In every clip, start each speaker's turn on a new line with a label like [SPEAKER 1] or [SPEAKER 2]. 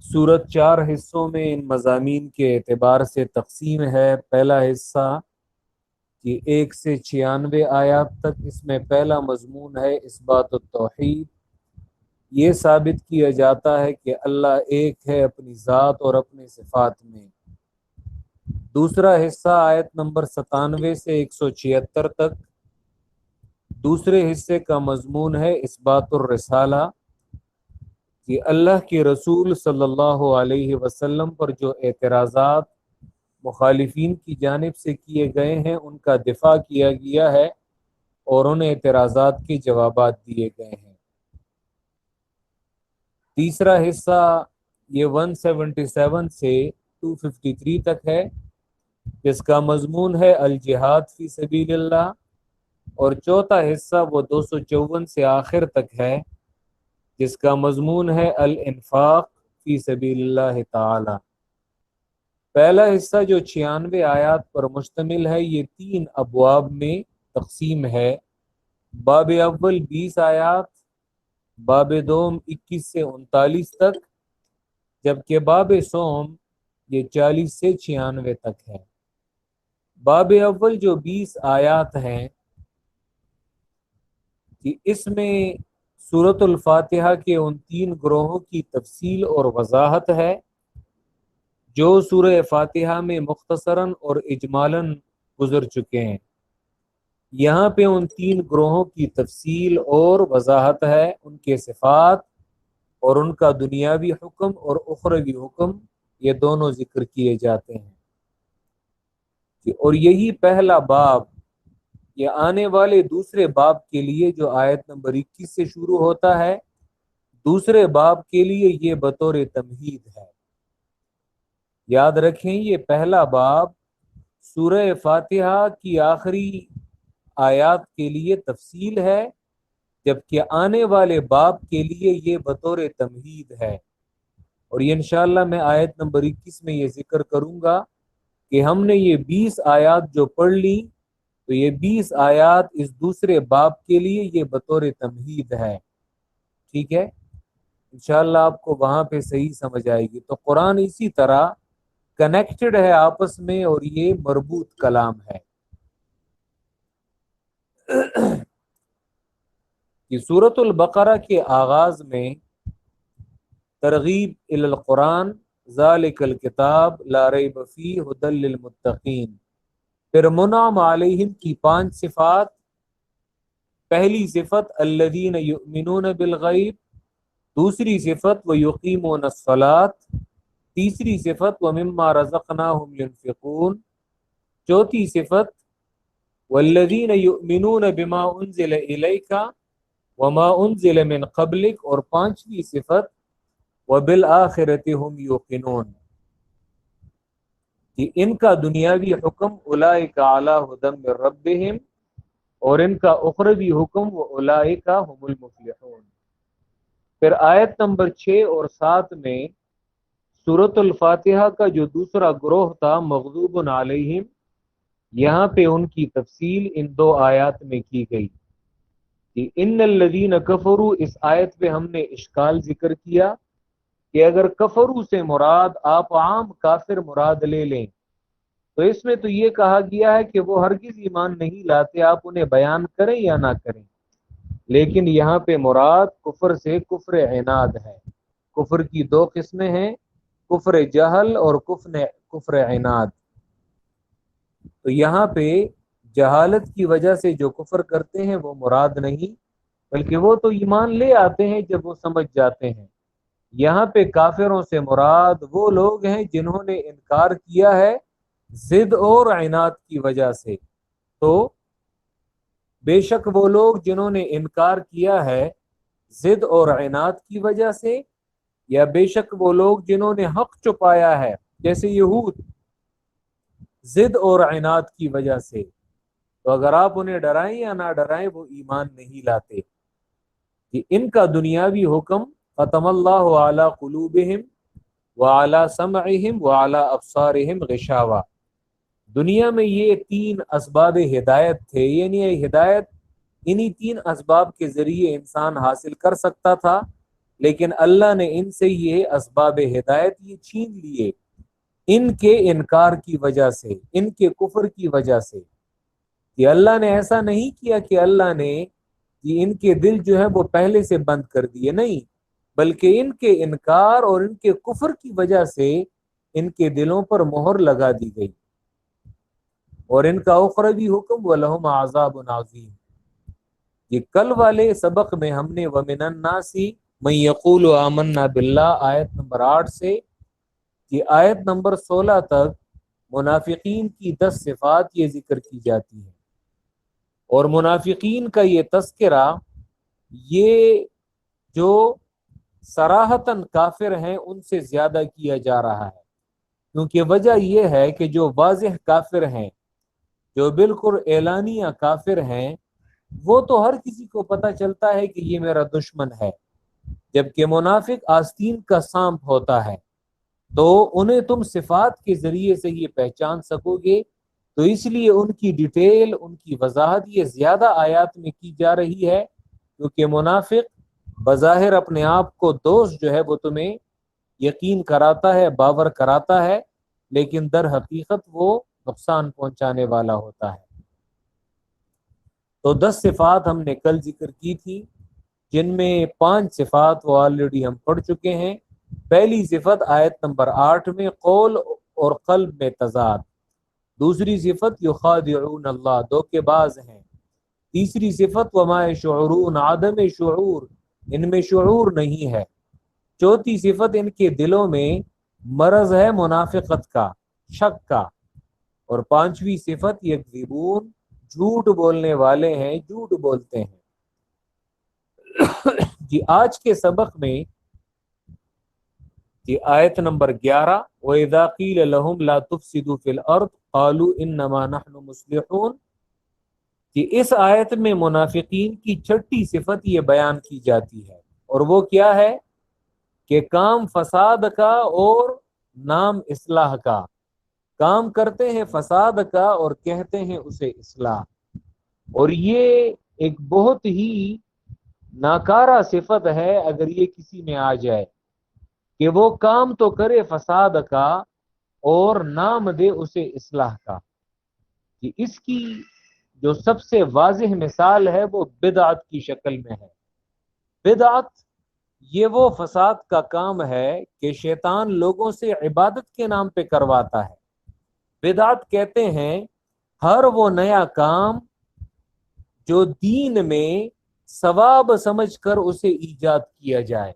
[SPEAKER 1] سورت 4 حصوں میں ان مضامین کے اعتبار سے تقسیم ہے۔ پہلا حصہ کہ 1 سے 96 آیات تک، اس میں پہلا مضمون ہے اثبات التوحید۔ یہ ثابت کیا جاتا ہے کہ اللہ ایک ہے اپنی ذات اور اپنے صفات میں۔ دوسرا حصہ آیت نمبر 97 سے 176 تک، دوسرے حصے کا مضمون ہے اثبات الرسالہ، کہ اللہ کے رسول صلی اللہ علیہ وسلم پر جو اعتراضات مخالفین کی جانب سے کیے گئے ہیں ان کا دفاع کیا گیا ہے اور ان اعتراضات کے جوابات دیے گئے ہیں۔ تیسرا حصہ یہ 177 سے 253 تک ہے، جس کا مضمون ہے الجہاد فی سبیل اللہ، اور چوتھا حصہ وہ 254 سے آخر تک ہے، جس کا مضمون ہے الانفاق فی سبیل اللہ تعالی۔ پہلا حصہ جو 96 آیات پر مشتمل ہے، یہ 3 ابواب میں تقسیم ہے۔ باب اول 20 آیات، باب دوم 21 سے 39 تک، جبکہ باب سوم یہ 40 سے 96 تک ہے۔ باب اول جو 20 آیات ہیں کہ اس میں سورۃ الفاتحہ کے ان 3 گروہوں کی تفصیل اور وضاحت ہے جو سورہ فاتحہ میں مختصراً اور اجمالاً گزر چکے ہیں۔ یہاں پہ ان 3 گروہوں کی تفصیل اور وضاحت ہے، ان کے صفات اور ان کا دنیاوی حکم اور اخروی حکم، یہ دونوں ذکر کیے جاتے ہیں۔ اور یہی پہلا باب یہ آنے والے دوسرے باب کے لیے جو آیت نمبر 21 سے شروع ہوتا ہے، دوسرے باب کے لیے یہ بطور تمہید ہے۔ یاد رکھیں یہ پہلا باب سورہ فاتحہ کی آخری آیات کے لیے تفصیل ہے، جبکہ آنے والے باب کے لیے یہ بطور تمہید ہے۔ اور یہ انشاءاللہ میں آیت نمبر 21 میں یہ ذکر کروں گا کہ ہم نے یہ 20 آیات جو پڑھ لی، تو یہ 20 آیات اس دوسرے باب کے لیے یہ بطور تمہید ہے۔ ٹھیک ہے، انشاءاللہ آپ کو وہاں پہ صحیح سمجھ آئے گی۔ تو قرآن اسی طرح کنیکٹڈ ہے آپس میں، اور یہ مربوط کلام ہے۔ کہ سورۃ البقرہ کے آغاز میں ترغیب الی القرآن، ذالک الکتاب لا ریب فیہ ھدی للمتقین، پھر منعم علیہم کی 5 صفات۔ پہلی صفت الذین یؤمنون بالغیب، دوسری صفت ویقیمون الصلاۃ، تیسری صفت ومما رزقناہم ینفقون، چوتھی صفت والذین یؤمنون بما انزل الیک وما انزل من قبلک، اور 5ویں صفت وبالآخرۃ ہم یوقنون، کہ ان کا دنیاوی حکم اولئک علی ھدی من ربہم، اور ان کا اخروی حکم اولئک هم المفلحون۔ پھر آیت نمبر 6 اور 7 میں سورۃ الفاتحہ کا جو دوسرا گروہ تھا مغضوب علیہم، یہاں پہ ان کی تفصیل ان 2 آیات میں کی گئی کہ ان الذین کفروا، اس آیت پہ ہم نے اشکال ذکر کیا کہ اگر کفروا سے مراد آپ عام کافر مراد لے لیں تو اس میں تو یہ کہا گیا ہے کہ وہ ہرگز ایمان نہیں لاتے، آپ انہیں بیان کریں یا نہ کریں، لیکن یہاں پہ مراد کفر سے کفر عناد ہے۔ کفر کی 2 قسمیں ہیں، کفر جہل اور کفر عناد۔ تو یہاں پہ جہالت کی وجہ سے جو کفر کرتے ہیں وہ مراد نہیں، بلکہ وہ تو ایمان لے آتے ہیں جب وہ سمجھ جاتے ہیں۔ یہاں پہ کافروں سے مراد وہ لوگ ہیں جنہوں نے انکار کیا ہے ضد اور عناد کی وجہ سے۔ تو بے شک وہ لوگ جنہوں نے انکار کیا ہے ضد اور عناد کی وجہ سے، یا بے شک وہ لوگ جنہوں نے حق چھپایا ہے جیسے یہود ضد اور عناد کی وجہ سے، تو اگر آپ انہیں ڈرائیں یا نہ ڈرائیں وہ ایمان نہیں لاتے۔ کہ ان کا دنیاوی حکم ختم اللہ علی قلوبہم وعلی سمعہم وعلی ابصارہم غشاوہ، دنیا میں یہ 3 اسباب ہدایت تھے، یعنی یہ ہدایت انہی 3 اسباب کے ذریعے انسان حاصل کر سکتا تھا، لیکن اللہ نے ان سے یہ اسباب ہدایت یہ چھین لیے ان کے انکار کی وجہ سے، ان کے کفر کی وجہ سے۔ کہ اللہ نے ایسا نہیں کیا کہ اللہ نے کہ ان کے دل جو ہے وہ پہلے سے بند کر دیے، نہیں، بلکہ ان کے انکار اور ان کے کفر کی وجہ سے ان کے دلوں پر مہر لگا دی گئی۔ اور ان کا اخروی حکم وَلَهُمْ عَذَابٌ عَظِيمٌ، یہ کل والے سبق میں ہم نے وَمِنَ النَّاسِ مَن يَقُولُ آمَنَّا بِاللَّهِ آیت نمبر 8 سے کہ آیت نمبر 16 تک منافقین کی 10 صفات یہ ذکر کی جاتی ہیں، اور منافقین کا یہ تذکرہ یہ جو صراحتاً کافر ہیں ان سے زیادہ کیا جا رہا ہے، کیونکہ وجہ یہ ہے کہ جو واضح کافر ہیں، جو بالکل اعلانیہ کافر ہیں، وہ تو ہر کسی کو پتہ چلتا ہے کہ یہ میرا دشمن ہے، جبکہ منافق آستین کا سانپ ہوتا ہے، تو انہیں تم صفات کے ذریعے سے یہ پہچان سکو گے، تو اس لیے ان کی ڈیٹیل، ان کی وضاحت یہ زیادہ آیات میں کی جا رہی ہے، کیونکہ منافق بظاہر اپنے آپ کو دوست جو ہے وہ تمہیں یقین کراتا ہے، باور کراتا ہے، لیکن در حقیقت وہ نقصان پہنچانے والا ہوتا ہے۔ تو 10 صفات ہم نے کل ذکر کی تھی، جن میں 5 صفات وہ آلریڈی ہم پڑھ چکے ہیں۔ پہلی صفت آیت نمبر 8 میں قول اور قلب میں تضاد، دوسری صفت یخادعون اللہ، دھوکے باز ہیں، تیسری صفت وما یشعرون، عدم شعور، ان میں شعور نہیں ہے، چوتھی صفت ان کے دلوں میں مرض ہے منافقت کا، شک کا، اور پانچویں صفت یکذبون، جھوٹ بولنے والے ہیں، جھوٹ بولتے ہیں۔ جی آج کے سبق میں جی آیت نمبر 11 وَإِذَا قِيلَ لَهُمْ لَا تُفْسِدُوا فِي الْأَرْضِ قَالُوا إِنَّمَا نَحْنُ مُصْلِحُونَ، کہ اس آیت میں منافقین کی چھٹی صفت یہ بیان کی جاتی ہے، اور وہ کیا ہے کہ کام فساد کا اور نام اصلاح کا، کام کرتے ہیں فساد کا اور کہتے ہیں اسے اصلاح، اور یہ ایک بہت ہی ناکارہ صفت ہے اگر یہ کسی میں آ جائے کہ وہ کام تو کرے فساد کا اور نام دے اسے اصلاح کا۔ کہ اس کی جو سب سے واضح مثال ہے وہ بدعت کی شکل میں ہے۔ بدعت یہ وہ فساد کا کام ہے کہ شیطان لوگوں سے عبادت کے نام پہ کرواتا ہے۔ بدعت کہتے ہیں ہر وہ نیا کام جو دین میں ثواب سمجھ کر اسے ایجاد کیا جائے،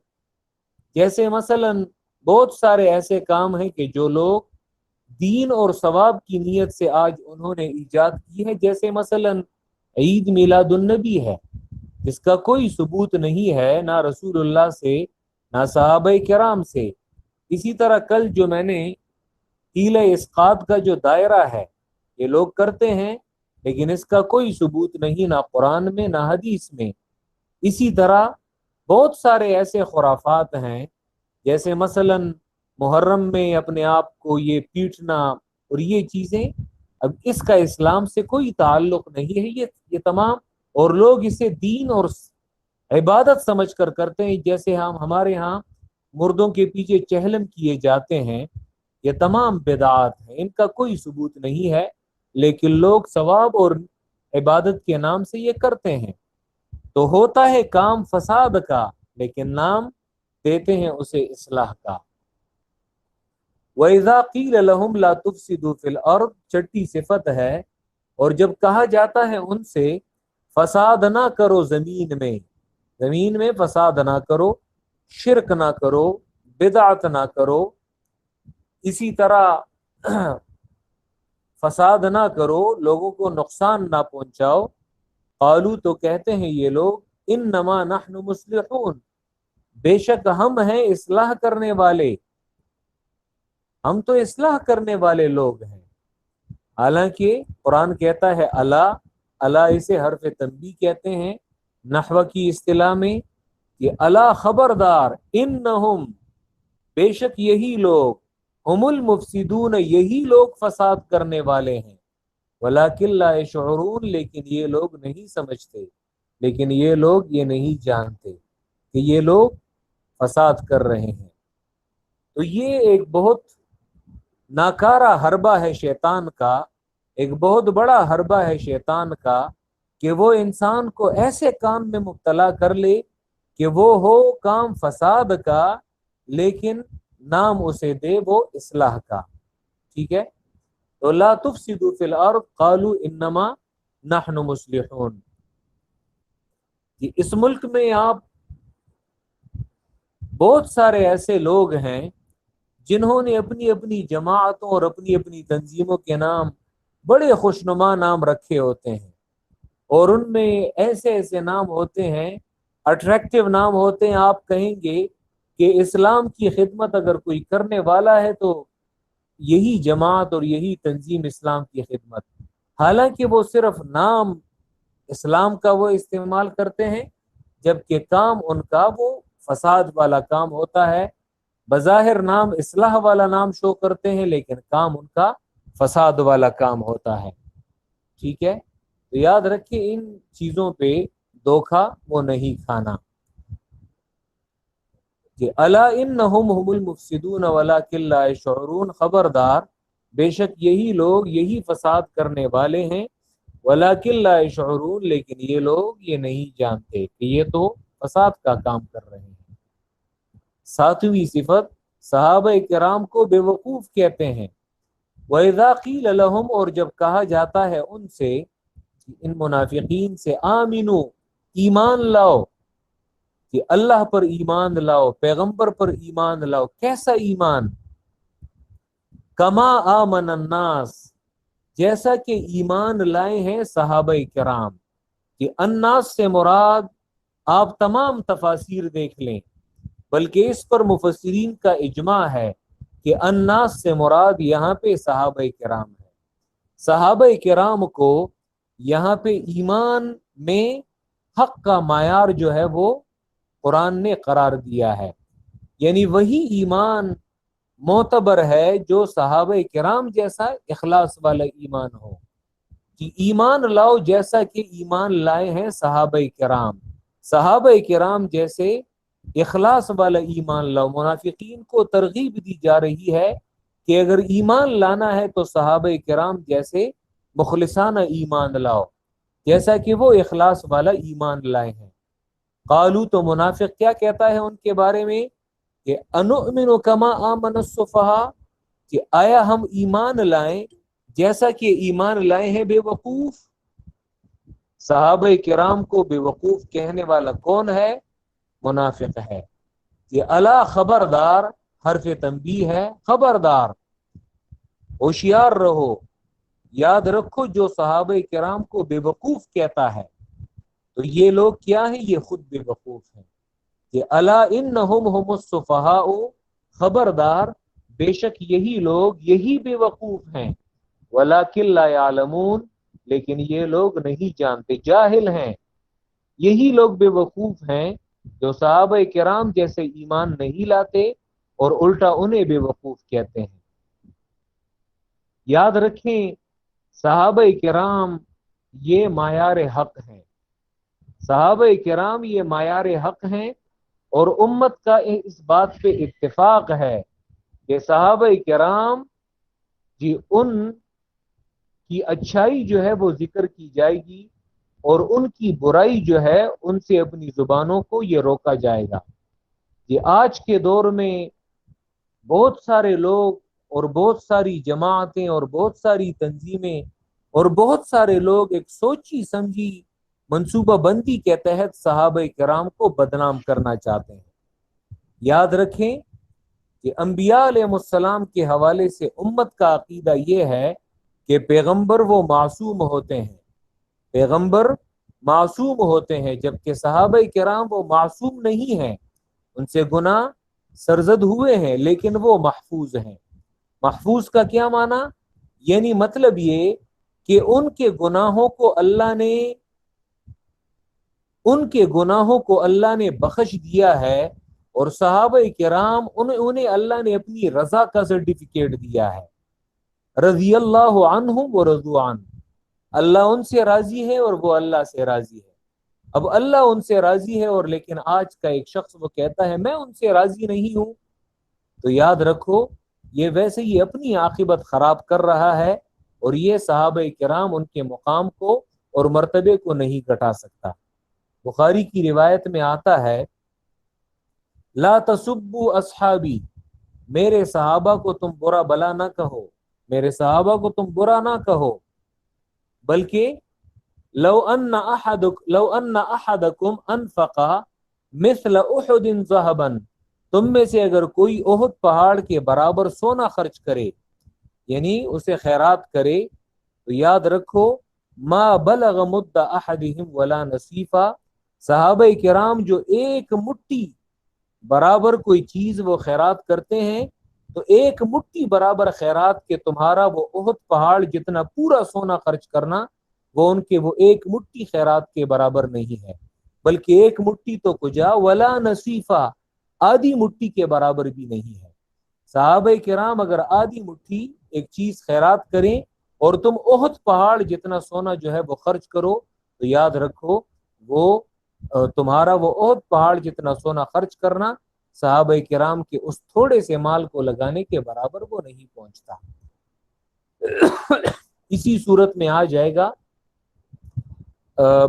[SPEAKER 1] جیسے مثلا بہت سارے ایسے کام ہیں کہ جو لوگ دین اور ثواب کی نیت سے آج انہوں نے ایجاد کی ہے، جیسے مثلا عید میلاد النبی ہے، جس کا کوئی ثبوت نہیں ہے نہ رسول اللہ سے نہ صحابہ کرام سے۔ اسی طرح کل جو میں نے حیلہ اسقاط کا جو دائرہ ہے یہ لوگ کرتے ہیں، لیکن اس کا کوئی ثبوت نہیں نہ قرآن میں نہ حدیث میں۔ اسی طرح بہت سارے ایسے خرافات ہیں، جیسے مثلا محرم میں اپنے آپ کو یہ پیٹنا اور یہ چیزیں، اب اس کا اسلام سے کوئی تعلق نہیں ہے، یہ تمام، اور لوگ اسے دین اور عبادت سمجھ کر کرتے ہیں، جیسے ہمارے ہاں مردوں کے پیچھے چہلم کیے جاتے ہیں، یہ تمام بدعات ہیں، ان کا کوئی ثبوت نہیں ہے، لیکن لوگ ثواب اور عبادت کے نام سے یہ کرتے ہیں۔ تو ہوتا ہے کام فساد کا، لیکن نام دیتے ہیں اسے اصلاح کا۔ وَإِذَا قِيلَ لَهُمْ لَا تُفْسِدُوا فِي الْأَرْضِ چھٹی صفت ہے، اور جب کہا جاتا ہے ان سے فساد نہ کرو زمین میں فساد نہ کرو، شرک نہ کرو، بدعت نہ کرو، اسی طرح فساد نہ کرو، لوگوں کو نقصان نہ پہنچاؤ، قالو تو کہتے ہیں یہ لوگ انما نحن مصلحون، بے شک ہم ہیں اصلاح کرنے والے، ہم تو اصلاح کرنے والے لوگ ہیں۔ حالانکہ قرآن کہتا ہے الا اسے حرف تنبیہ کہتے ہیں نحو کی اصطلاح میں، کہ الا خبردار، انہم بے شک یہی لوگ، ہم المفسدون یہی لوگ فساد کرنے والے ہیں، ولکن لا یشعرون لیکن یہ لوگ نہیں سمجھتے، لیکن یہ لوگ یہ نہیں جانتے کہ یہ لوگ فساد کر رہے ہیں۔ تو یہ ایک بہت ناکارہ حربہ ہے شیطان کا، ایک بہت بڑا حربہ ہے شیطان کا کہ وہ انسان کو ایسے کام میں مبتلا کر لے کہ وہ ہو کام فساد کا لیکن نام اسے دے وہ اصلاح کا۔ ٹھیک ہے، تو لا تفسدوا فی الارض قالوا انما نحن مصلحون، کہ اس ملک میں آپ بہت سارے ایسے لوگ ہیں جنہوں نے اپنی اپنی جماعتوں اور اپنی اپنی تنظیموں کے نام بڑے خوشنما نام رکھے ہوتے ہیں، اور ان میں ایسے ایسے نام ہوتے ہیں، اٹریکٹیو نام ہوتے ہیں، آپ کہیں گے کہ اسلام کی خدمت اگر کوئی کرنے والا ہے تو یہی جماعت اور یہی تنظیم اسلام کی خدمت، حالانکہ وہ صرف نام اسلام کا وہ استعمال کرتے ہیں جبکہ کام ان کا وہ فساد والا کام ہوتا ہے۔ بظاہر نام اصلاح والا نام شو کرتے ہیں لیکن کام ان کا فساد والا کام ہوتا ہے۔ ٹھیک ہے، تو یاد رکھیں ان چیزوں پہ دھوکہ وہ نہیں کھانا کہ الا انہم هم المفسدون ولکن لا یشعرون، خبردار بے شک یہی لوگ یہی فساد کرنے والے ہیں، ولکن لا یشعرون لیکن یہ لوگ یہ نہیں جانتے کہ یہ تو فساد کا کام کر رہے ہیں۔ ساتویں صفت، صحابہ کرام کو بے وقوف کہتے ہیں۔ وَإِذَا قِيلَ لَهُمْ، اور جب کہا جاتا ہے ان سے، ان منافقین سے، آمنو ایمان لاؤ، کہ اللہ پر ایمان لاؤ، پیغمبر پر ایمان لاؤ، کیسا ایمان؟ کما آمن الناس، جیسا کہ ایمان لائے ہیں صحابہ کرام، کہ الناس سے مراد آپ تمام تفاسیر دیکھ لیں، بلکہ اس پر مفسرین کا اجماع ہے کہ الناس سے مراد یہاں پہ صحابہ کرام ہے۔ صحابہ کرام کو یہاں پہ ایمان میں حق کا معیار جو ہے وہ قرآن نے قرار دیا ہے، یعنی وہی ایمان معتبر ہے جو صحابہ کرام جیسا اخلاص والا ایمان ہو، کہ ایمان لاؤ جیسا کہ ایمان لائے ہیں صحابہ کرام، صحابہ کرام جیسے اخلاص والا ایمان لاؤ۔ منافقین کو ترغیب دی جا رہی ہے کہ اگر ایمان لانا ہے تو صحابہ کرام جیسے مخلصانہ ایمان لاؤ، جیسا کہ وہ اخلاص والا ایمان لائے ہیں۔ قالو، تو منافق کیا کہتا ہے ان کے بارے میں کہ انؤمن کما آمن السفہاء، کہ آیا ہم ایمان لائیں جیسا کہ ایمان لائے ہیں بے وقوف۔ صحابہ کرام کو بے وقوف کہنے والا کون ہے؟ منافق ہے۔ یہ الا، خبردار، حرف تنبیہ ہے، خبردار، ہوشیار رہو، یاد رکھو جو صحابہ کرام کو بے وقوف کہتا ہے تو یہ لوگ کیا ہیں؟ یہ خود بے وقوف ہیں۔ کہ الا انہم هم السفہاء، خبردار بے شک یہی لوگ یہی بے وقوف ہیں، ولکن لا یعلمون لیکن یہ لوگ نہیں جانتے، جاہل ہیں۔ یہی لوگ بے وقوف ہیں جو صحابہ کرام جیسے ایمان نہیں لاتے اور الٹا انہیں بے وقوف کہتے ہیں۔ یاد رکھیں صحابہ کرام یہ معیار حق ہیں، صحابہ کرام یہ معیار حق ہیں، اور امت کا اس بات پہ اتفاق ہے کہ صحابہ کرام جی ان کی اچھائی جو ہے وہ ذکر کی جائے گی اور ان کی برائی جو ہے ان سے اپنی زبانوں کو یہ روکا جائے گا۔ یہ آج کے دور میں بہت سارے لوگ اور بہت ساری جماعتیں اور بہت ساری تنظیمیں اور بہت سارے لوگ ایک سوچی سمجھی منصوبہ بندی کے تحت صحابہ کرام کو بدنام کرنا چاہتے ہیں۔ یاد رکھیں کہ انبیاء علیہ السلام کے حوالے سے امت کا عقیدہ یہ ہے کہ پیغمبر وہ معصوم ہوتے ہیں، پیغمبر معصوم ہوتے ہیں، جبکہ صحابہ کرام وہ معصوم نہیں ہیں، ان سے گناہ سرزد ہوئے ہیں لیکن وہ محفوظ ہیں۔ محفوظ کا کیا معنی؟ یعنی مطلب یہ کہ ان کے گناہوں کو اللہ نے بخش دیا ہے، اور صحابہ کرام انہیں اللہ نے اپنی رضا کا سرٹیفکیٹ دیا ہے۔ رضی اللہ عنہم ورضوا عنہ، اللہ ان سے راضی ہے اور وہ اللہ سے راضی ہے۔ اب اللہ ان سے راضی ہے، اور لیکن آج کا ایک شخص وہ کہتا ہے میں ان سے راضی نہیں ہوں، تو یاد رکھو یہ ویسے ہی اپنی عاقبت خراب کر رہا ہے، اور یہ صحابہ کرام ان کے مقام کو اور مرتبے کو نہیں گھٹا سکتا۔ بخاری کی روایت میں آتا ہے لا تسبوا اصحابی، میرے صحابہ کو تم برا بلا نہ کہو، میرے صحابہ کو تم برا نہ کہو، بلکہ لو ان احدکم انفق مثل احد ذهبا، تم میں سے اگر کوئی احد پہاڑ کے برابر سونا خرچ کرے، یعنی اسے خیرات کرے، تو یاد رکھو ما بلغ مد احدہم ولا نصیفا، صحابہ کرام جو ایک مٹھی برابر کوئی چیز وہ خیرات کرتے ہیں، تو ایک مٹھی برابر خیرات کے تمہارا وہ احد پہاڑ جتنا پورا سونا خرچ کرنا، وہ ان کے وہ ایک مٹھی خیرات کے برابر نہیں ہے، بلکہ ایک مٹھی تو کجا ولا نصیفہ، آدھی مٹھی کے برابر بھی نہیں ہے۔ صحابہ کرام اگر آدھی مٹھی ایک چیز خیرات کریں اور تم احد پہاڑ جتنا سونا جو ہے وہ خرچ کرو، تو یاد رکھو وہ تمہارا وہ احد پہاڑ جتنا سونا خرچ کرنا صحابہ کرام کے اس تھوڑے سے مال کو لگانے کے برابر وہ نہیں پہنچتا۔ اسی صورت میں آ جائے گا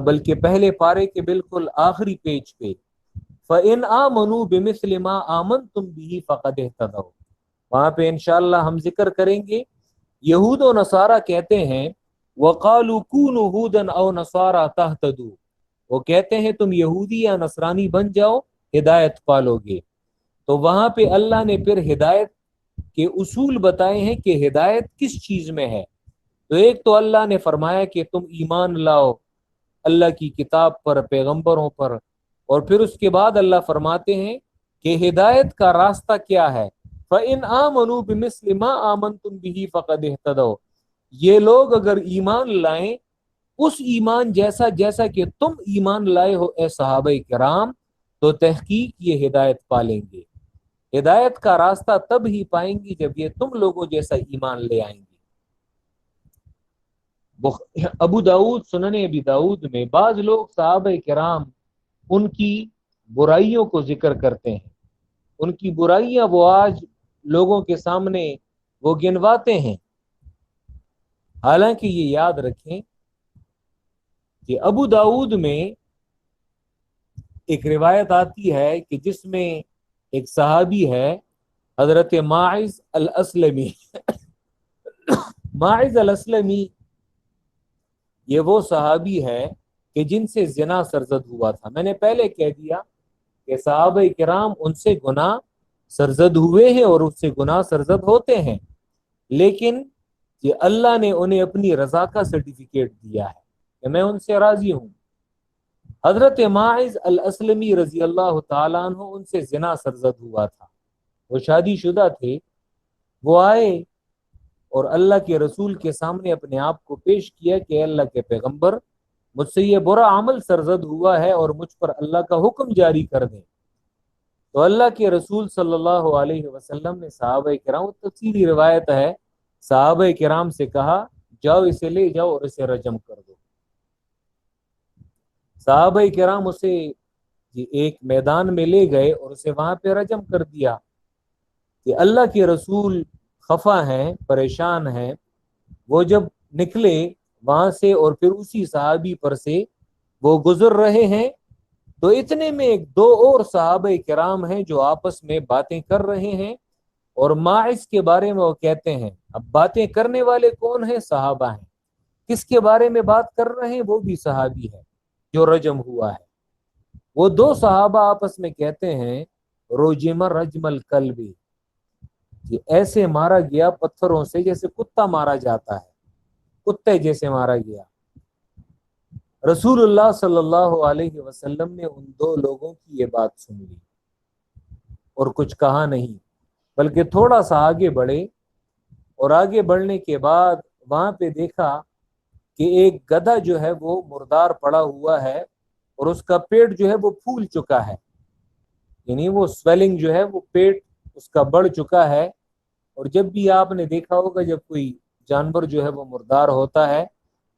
[SPEAKER 1] بلکہ پہلے پارے کے بالکل آخری پیج پہ فَإِنْ آمَنُوا بِمِثْلِ مَا آمَنْتُمْ بِهِ فَقَدْ اهْتَدَوْا، وہاں پہ انشاءاللہ ہم ذکر کریں گے یہود و نصارہ کہتے ہیں وَقَالُوا كُونُوا هُودًا أَوْ نَصَارَىٰ تَهْتَدُوا، وہ کہتے ہیں تم یہودی یا نصرانی بن جاؤ ہدایت پالو گے۔ تو وہاں پہ اللہ نے پھر ہدایت کے اصول بتائے ہیں کہ ہدایت کس چیز میں ہے۔ تو ایک تو اللہ نے فرمایا کہ تم ایمان لاؤ اللہ کی کتاب پر، پیغمبروں پر، اور پھر اس کے بعد اللہ فرماتے ہیں کہ ہدایت کا راستہ کیا ہے، فَإِنْ آمَنُوا بِمِثْلِ مَا آمَنْتُمْ بِهِ فَقَدْ اهْتَدَوْا، یہ لوگ اگر ایمان لائیں اس ایمان جیسا جیسا کہ تم ایمان لائے ہو اے صحابہ کرام، تو تحقیق یہ ہدایت پالیں گے۔ ہدایت کا راستہ تب ہی پائیں گی جب یہ تم لوگوں جیسا ایمان لے آئیں گے۔ ابو داؤد، سنن ابی داؤد میں بعض لوگ صحابہ کرام ان کی برائیوں کو ذکر کرتے ہیں، ان کی برائیاں وہ آج لوگوں کے سامنے وہ گنواتے ہیں، حالانکہ یہ یاد رکھیں کہ ابو داؤد میں ایک روایت آتی ہے کہ جس میں ایک صحابی ہے حضرت ماعز الاسلمی۔ ماعز الاسلمی یہ وہ صحابی ہے کہ جن سے زنا سرزد ہوا تھا۔ میں نے پہلے کہہ دیا کہ صحابہ کرام ان سے گناہ سرزد ہوئے ہیں اور اس سے گناہ سرزد ہوتے ہیں، لیکن یہ اللہ نے انہیں اپنی رضا کا سرٹیفکیٹ دیا ہے کہ میں ان سے راضی ہوں۔ حضرت ماعز الاسلمی رضی اللہ تعالیٰ عنہ ان سے زنا سرزد ہوا تھا، وہ شادی شدہ تھے، وہ آئے اور اللہ کے رسول کے سامنے اپنے آپ کو پیش کیا کہ اللہ کے پیغمبر مجھ سے یہ برا عمل سرزد ہوا ہے اور مجھ پر اللہ کا حکم جاری کر دیں۔ تو اللہ کے رسول صلی اللہ علیہ وسلم نے صحابہ کرام، تفصیلی روایت ہے، صحابہ کرام سے کہا جاؤ اسے لے جاؤ اور اسے رجم کر دو۔ صحابہ کرام اسے ایک میدان میں لے گئے اور اسے وہاں پہ رجم کر دیا کہ اللہ کے رسول خفا ہیں، پریشان ہیں۔ وہ جب نکلے وہاں سے اور پھر اسی صحابی پر سے وہ گزر رہے ہیں، تو اتنے میں ایک دو اور صحابہ کرام ہیں جو آپس میں باتیں کر رہے ہیں، اور ماعز کے بارے میں وہ کہتے ہیں، اب باتیں کرنے والے کون ہیں؟ صحابہ ہیں۔ کس کے بارے میں بات کر رہے ہیں؟ وہ بھی صحابی ہے جو رجم ہوا ہے۔ وہ دو صحابہ آپس میں کہتے ہیں رجم رجم الکلب، یہ ایسے مارا گیا پتھروں سے جیسے کتا مارا جاتا ہے، کتے جیسے مارا گیا۔ رسول اللہ صلی اللہ علیہ وسلم نے ان دو لوگوں کی یہ بات سن لی اور کچھ کہا نہیں، بلکہ تھوڑا سا آگے بڑھے، اور آگے بڑھنے کے بعد وہاں پہ دیکھا کہ ایک گدھا جو ہے وہ مردار پڑا ہوا ہے اور اس کا پیٹ جو ہے وہ پھول چکا ہے، یعنی وہ سویلنگ جو ہے وہ پیٹ اس کا بڑھ چکا ہے۔ اور جب بھی آپ نے دیکھا ہوگا جب کوئی جانور جو ہے وہ مردار ہوتا ہے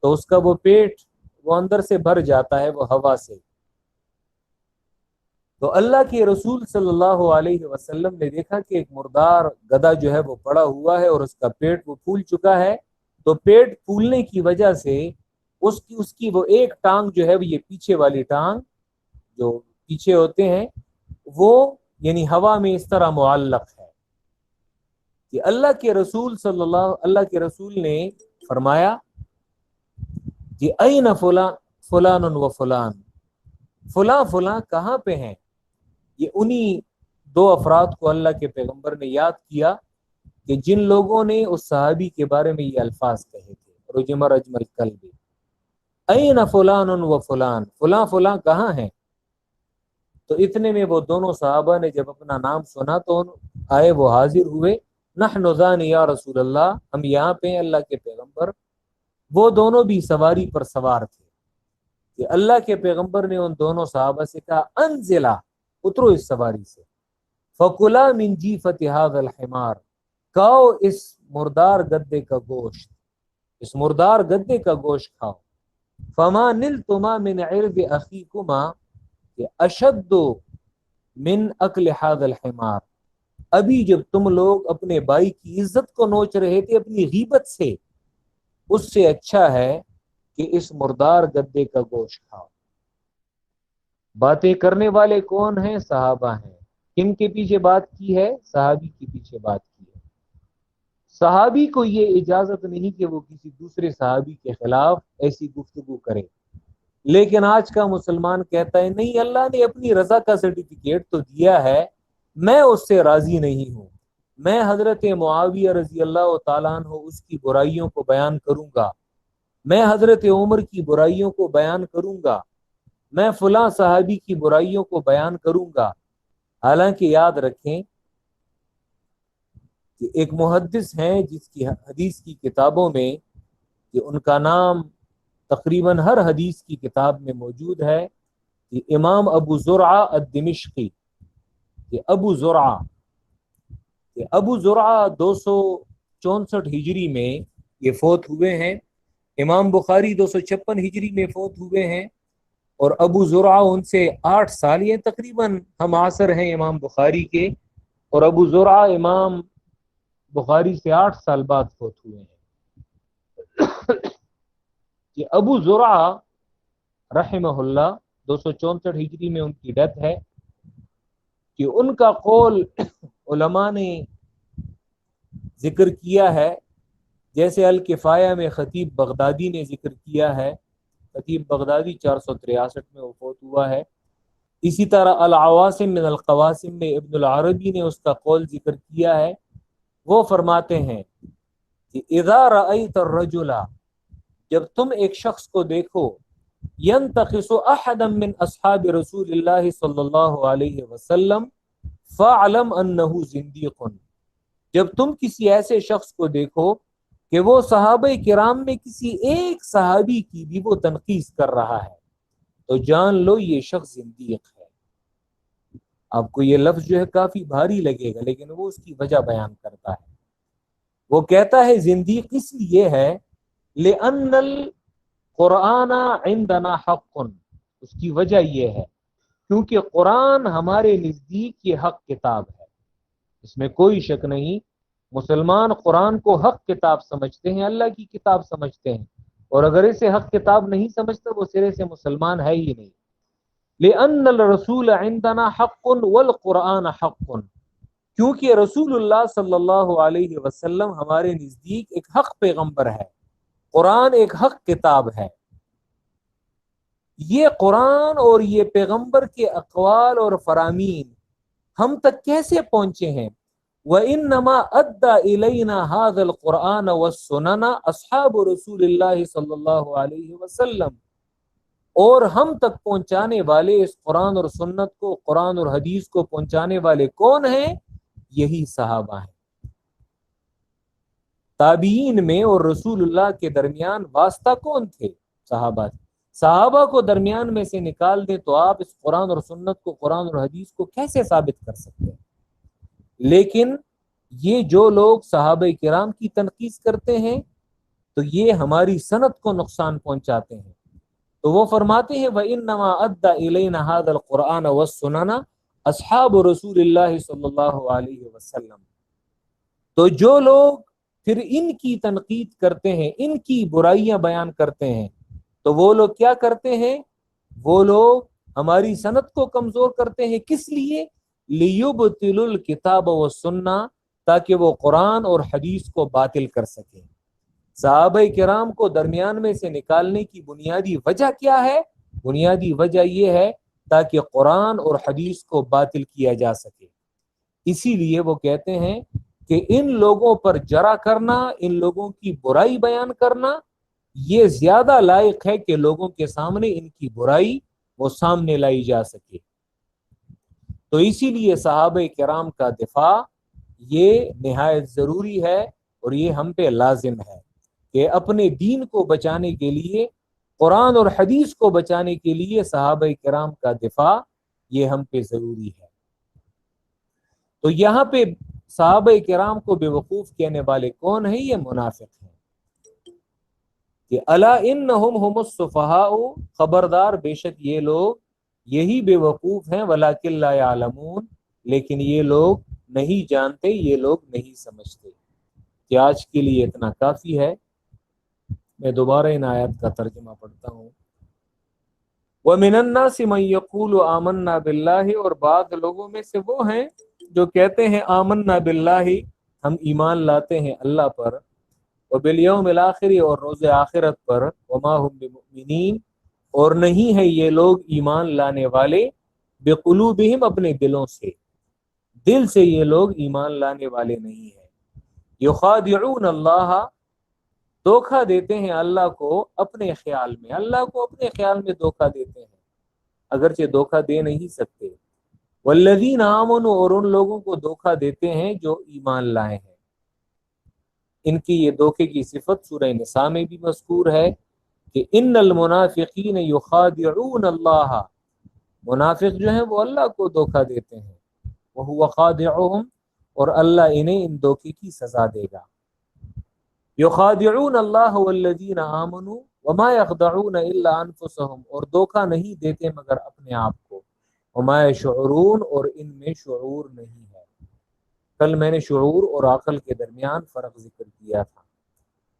[SPEAKER 1] تو اس کا وہ پیٹ وہ اندر سے بھر جاتا ہے وہ ہوا سے، تو اللہ کے رسول صلی اللہ علیہ وسلم نے دیکھا کہ ایک مردار گدھا جو ہے وہ پڑا ہوا ہے اور اس کا پیٹ وہ پھول چکا ہے، تو پیٹ پھولنے کی وجہ سے اس کی وہ ایک ٹانگ جو ہے وہ، یہ پیچھے والی ٹانگ جو پیچھے ہوتے ہیں وہ یعنی ہوا میں اس طرح معلق ہے کہ اللہ کے رسول نے فرمایا کہ این فلاں فلان و فلان، فلاں فلاں کہاں پہ ہیں؟ یہ انہی دو افراد کو اللہ کے پیغمبر نے یاد کیا کہ جن لوگوں نے اس صحابی کے بارے میں یہ الفاظ کہے تھے، رجم رجم القلب، این فلان و فلان، فلاں فلاں کہاں ہیں؟ تو اتنے میں وہ دونوں صحابہ نے جب اپنا نام سنا تو آئے، وہ حاضر ہوئے، نحن ذان یا رسول اللہ، ہم یہاں پہ ہیں اللہ کے پیغمبر۔ وہ دونوں بھی سواری پر سوار تھے کہ اللہ کے پیغمبر نے ان دونوں صحابہ سے کہا انزلا، اترو اس سواری سے، فکلا من جیفت ھذا الحمار، کھاؤ اس مردار گدے کا گوشت، اس مردار گدے کا گوشت کھاؤ، فما نلتما من عرض اخیکما اشد من اکل ھذا الحمار، ابھی جب تم لوگ اپنے بھائی کی عزت کو نوچ رہے تھے اپنی غیبت سے، اس سے اچھا ہے کہ اس مردار گدے کا گوشت کھاؤ۔ باتیں کرنے والے کون ہیں؟ صحابہ ہیں۔ کن کے پیچھے بات کی ہے؟ صحابی کے پیچھے بات کی ہے۔ صحابی کو یہ اجازت نہیں کہ وہ کسی دوسرے صحابی کے خلاف ایسی گفتگو کرے، لیکن آج کا مسلمان کہتا ہے نہیں، اللہ نے اپنی رضا کا سرٹیفکیٹ تو دیا ہے، میں اس سے راضی نہیں ہوں، میں حضرت معاویہ رضی اللہ تعالیٰ عنہ اس کی برائیوں کو بیان کروں گا، میں حضرت عمر کی برائیوں کو بیان کروں گا، میں فلاں صحابی کی برائیوں کو بیان کروں گا۔ حالانکہ یاد رکھیں کہ ایک محدث ہیں جس کی حدیث کی کتابوں میں کہ ان کا نام تقریباً ہر حدیث کی کتاب میں موجود ہے، کہ امام ابو زرعہ الدمشقی، کہ ابو زرعہ 264 ہجری میں یہ فوت ہوئے ہیں، امام بخاری 256 ہجری میں فوت ہوئے ہیں، اور ابو زرعہ ان سے 8 سال، یہ تقریباً ہم عصر ہیں امام بخاری کے، اور ابو زرعہ امام بخاری سے 8 سال بعد فوت ہوئے ہیں۔ کہ ابو زرعہ رحمہ اللہ 264 ہجری میں ان کی ڈیتھ ہے، کہ ان کا قول علماء نے ذکر کیا ہے، جیسے الکفایہ میں خطیب بغدادی نے ذکر کیا ہے، خطیب بغدادی 463 میں وہ فوت ہوا ہے، اسی طرح العواصم من القواسم میں ابن العربی نے اس کا قول ذکر کیا ہے۔ وہ فرماتے ہیں کہ اذا رأیت الرجل، جب تم ایک شخص کو دیکھو، ينتقص احدا من اصحاب رسول اللہ صلی اللہ علیہ وسلم فاعلم انه زندیق، جب تم کسی ایسے شخص کو دیکھو کہ وہ صحابہ کرام میں کسی ایک صحابی کی بھی وہ تنقیص کر رہا ہے، تو جان لو یہ شخص زندیق ہے۔ آپ کو یہ لفظ جو ہے کافی بھاری لگے گا، لیکن وہ اس کی وجہ بیان کرتا ہے۔ وہ کہتا ہے زندیق اس لیے ہے لأن القرآن عندنا حق، اس کی وجہ یہ ہے کیونکہ قرآن ہمارے نزدیک یہ حق کتاب ہے، اس میں کوئی شک نہیں۔ مسلمان قرآن کو حق کتاب سمجھتے ہیں، اللہ کی کتاب سمجھتے ہیں، اور اگر اسے حق کتاب نہیں سمجھتا وہ سرے سے مسلمان ہے ہی نہیں۔ لأن الرسول عندنا حق والقرآن حق، کیونکہ رسول اللہ صلی اللہ علیہ وسلم ہمارے نزدیک ایک حق پیغمبر ہے، قرآن ایک حق کتاب ہے۔ یہ قرآن اور یہ پیغمبر کے اقوال اور فرامین ہم تک کیسے پہنچے ہیں؟ وَإِنَّمَا أَدَّى إِلَيْنَا هَذَا الْقُرْآنَ وَالسُّنَنَ أَصْحَابُ رسول اللہ صلی اللہ علیہ وسلم، اور ہم تک پہنچانے والے اس قرآن اور سنت کو، قرآن اور حدیث کو پہنچانے والے کون ہیں؟ یہی صحابہ ہیں۔ تابعین میں اور رسول اللہ کے درمیان واسطہ کون تھے؟ صحابہ تھے۔ صحابہ کو درمیان میں سے نکال دیں تو آپ اس قرآن اور سنت کو، قرآن اور حدیث کو کیسے ثابت کر سکتے ہیں؟ لیکن یہ جو لوگ صحابہ کرام کی تنقیص کرتے ہیں تو یہ ہماری سند کو نقصان پہنچاتے ہیں، تو وہ فرماتے ہیں وَإِنَّمَا أَدَّى إِلَيْنَا هَذَا الْقُرْآنَ وَالسُّنَنَ أَصْحَابُ رسول اللہ صلی اللہ علیہ وسلم۔ تو جو لوگ پھر ان کی تنقید کرتے ہیں، ان کی برائیاں بیان کرتے ہیں، تو وہ لوگ کیا کرتے ہیں؟ وہ لوگ ہماری سند کو کمزور کرتے ہیں۔ کس لیے؟ لِيُبْطِلُوا الْكِتَابَ وَالسُّنَّةَ، تاکہ وہ قرآن اور حدیث کو باطل کر سکیں۔ صحابہ کرام کو درمیان میں سے نکالنے کی بنیادی وجہ کیا ہے؟ بنیادی وجہ یہ ہے تاکہ قرآن اور حدیث کو باطل کیا جا سکے۔ اسی لیے وہ کہتے ہیں کہ ان لوگوں پر جرا کرنا، ان لوگوں کی برائی بیان کرنا، یہ زیادہ لائق ہے کہ لوگوں کے سامنے ان کی برائی وہ سامنے لائی جا سکے۔ تو اسی لیے صحابہ کرام کا دفاع یہ نہایت ضروری ہے، اور یہ ہم پہ لازم ہے کہ اپنے دین کو بچانے کے لیے، قرآن اور حدیث کو بچانے کے لیے صحابہ کرام کا دفاع یہ ہم پہ ضروری ہے۔ تو یہاں پہ صحابہ کرام کو بے وقوف کہنے والے کون ہیں؟ یہ منافق ہیں کہ الا انہم ہم السفہاء، خبردار بے شک یہ لوگ یہی بے وقوف ہیں، ولکن لا یعلمون، لیکن یہ لوگ نہیں جانتے، یہ لوگ نہیں سمجھتے۔ کہ آج کے لیے اتنا کافی ہے۔ میں دوبارہ ان آیات کا ترجمہ پڑھتا ہوں۔ وَمِنَ النَّاسِ مَن يَقُولُ آمَنَّا بِاللَّهِ، اور بعض لوگوں میں سے وہ ہیں جو کہتے ہیں آمنا باللہ، ہم ایمان لاتے ہیں اللہ پر، وبالیوم الآخر، اور روز آخرت پر، وما هم بمؤمنین، اور نہیں ہے یہ لوگ ایمان لانے والے، بقلوبہم، اپنے دلوں سے، دل سے یہ لوگ ایمان لانے والے نہیں ہیں۔ یخادعون اللہ، دھوکہ دیتے ہیں اللہ کو اپنے خیال میں، اللہ کو اپنے خیال میں دھوکہ دیتے ہیں، اگرچہ دھوکہ دے نہیں سکتے۔ والذین آمنوا، اور ان لوگوں کو دھوکہ دیتے ہیں جو ایمان لائے ہیں۔ ان کی یہ دھوکے کی صفت سورہ نساء میں بھی مذکور ہے کہ ان المنافقین یخادعون اللہ، منافق جو ہیں وہ اللہ کو دھوکہ دیتے ہیں، وہو خادعهم، اور اللہ انہیں ان دھوکے کی سزا دے گا۔ یخادعون اللہ والذین آمنوا وما یخدعون الا انفسهم، اور دھوکہ نہیں دیتے مگر اپنے آپ کو، وما یشعرون، اور ان میں شعور نہیں ہے۔ کل میں نے شعور اور عقل کے درمیان فرق ذکر کیا تھا۔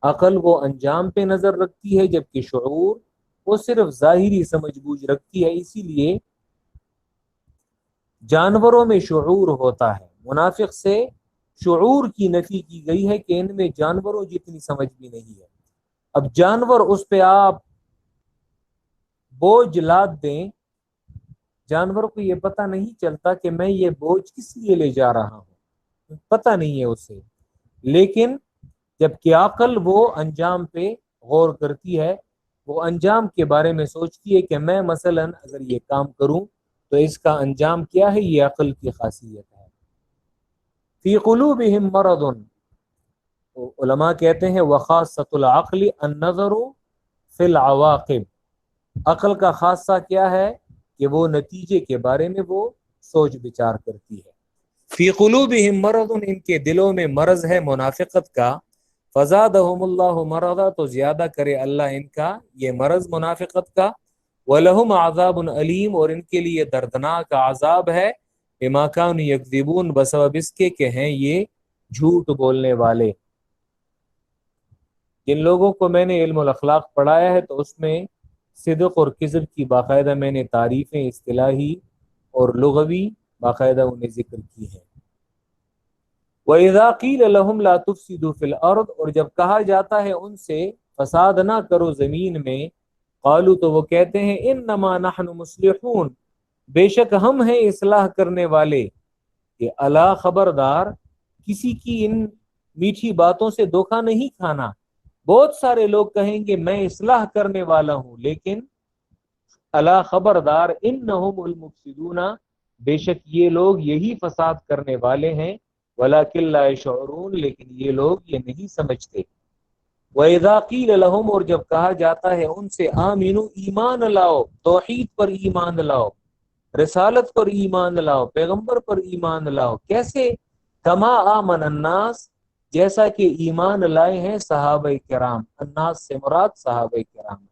[SPEAKER 1] عقل وہ انجام پہ نظر رکھتی ہے، جبکہ شعور وہ صرف ظاہری سمجھ بوجھ رکھتی ہے۔ اسی لیے جانوروں میں شعور ہوتا ہے، منافق سے شعور کی نفی کی گئی ہے کہ ان میں جانوروں جتنی سمجھ بھی نہیں ہے۔ اب جانور اس پہ آپ بوجھ لاد دیں، جانور کو یہ پتہ نہیں چلتا کہ میں یہ بوجھ کس لیے لے جا رہا ہوں، پتہ نہیں ہے اسے، لیکن جبکہ عقل وہ انجام پہ غور کرتی ہے، وہ انجام کے بارے میں سوچتی ہے کہ میں مثلا اگر یہ کام کروں تو اس کا انجام کیا ہے۔ یہ عقل کی خاصیت ہے۔ فی قلوبہم مرض، علماء کہتے ہیں وخاصۃ العقل النظر فی العواقب، عقل کا خاصہ کیا ہے کہ وہ نتیجے کے بارے میں وہ سوچ بچار کرتی ہے۔ فی قلوبہم مرض، ان کے دلوں میں مرض ہے منافقت کا، فزادہم اللہ مرضا، تو زیادہ کرے اللہ ان کا یہ مرض منافقت کا، وَلَهُمْ عَذَابٌ علیم، اور ان کے لیے دردناک عذاب ہے، بما كانوا یکذبون، بسبب اس کے کہ ہیں یہ جھوٹ بولنے والے۔ جن لوگوں کو میں نے علم الاخلاق پڑھایا ہے تو اس میں صدق اور کذب کی باقاعدہ میں نے تعریفیں اصطلاحی اور لغوی باقاعدہ انہیں ذکر کی ہیں۔ وَإِذَا قِيلَ لَهُمْ لَا تُفْسِدُوا فِي الْأَرْضِ، اور جب کہا جاتا ہے ان سے فساد نہ کرو زمین میں، قالوا، تو وہ کہتے ہیں انما نحن مصلحون، بے شک ہم ہیں اصلاح کرنے والے، کہ الا، خبردار، کسی کی ان میٹھی باتوں سے دھوکہ نہیں کھانا۔ بہت سارے لوگ کہیں گے میں اصلاح کرنے والا ہوں، لیکن الا، خبردار، انہم المفسدون، بے شک یہ لوگ یہی فساد کرنے والے ہیں، ولکن لا یشعرون، لیکن یہ لوگ یہ نہیں سمجھتے۔ وَإِذَا قِيلَ لَهُمْ، اور جب کہا جاتا ہے ان سے آمنو، ایمان لاؤ، توحید پر ایمان لاؤ، رسالت پر ایمان لاؤ، پیغمبر پر ایمان لاؤ، کیسے؟ کما آمن الناس، جیسا کہ ایمان لائے ہیں صحابہ کرام، الناس سے مراد صحابہ کرام۔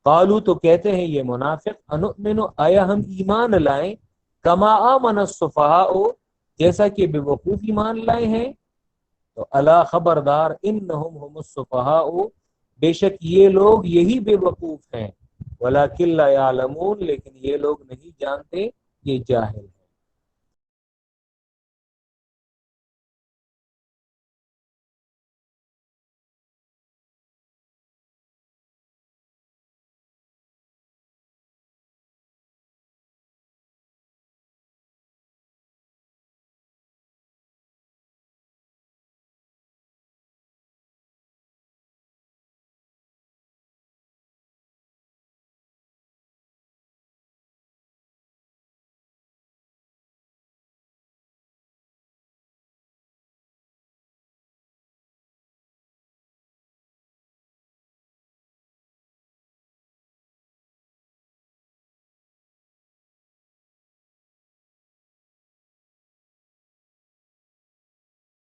[SPEAKER 1] قالو تو کہتے ہیں یہ منافق انؤمن آیا ہم ایمان لائیں کما آمن السفہاء جیسا کہ بے وقوف ایمان لائے ہیں تو الا خبردار انہم هم السفہاء بے شک یہ لوگ یہی بے وقوف ہیں ولکن لا یعلمون لیکن یہ لوگ نہیں جانتے یہ جاہل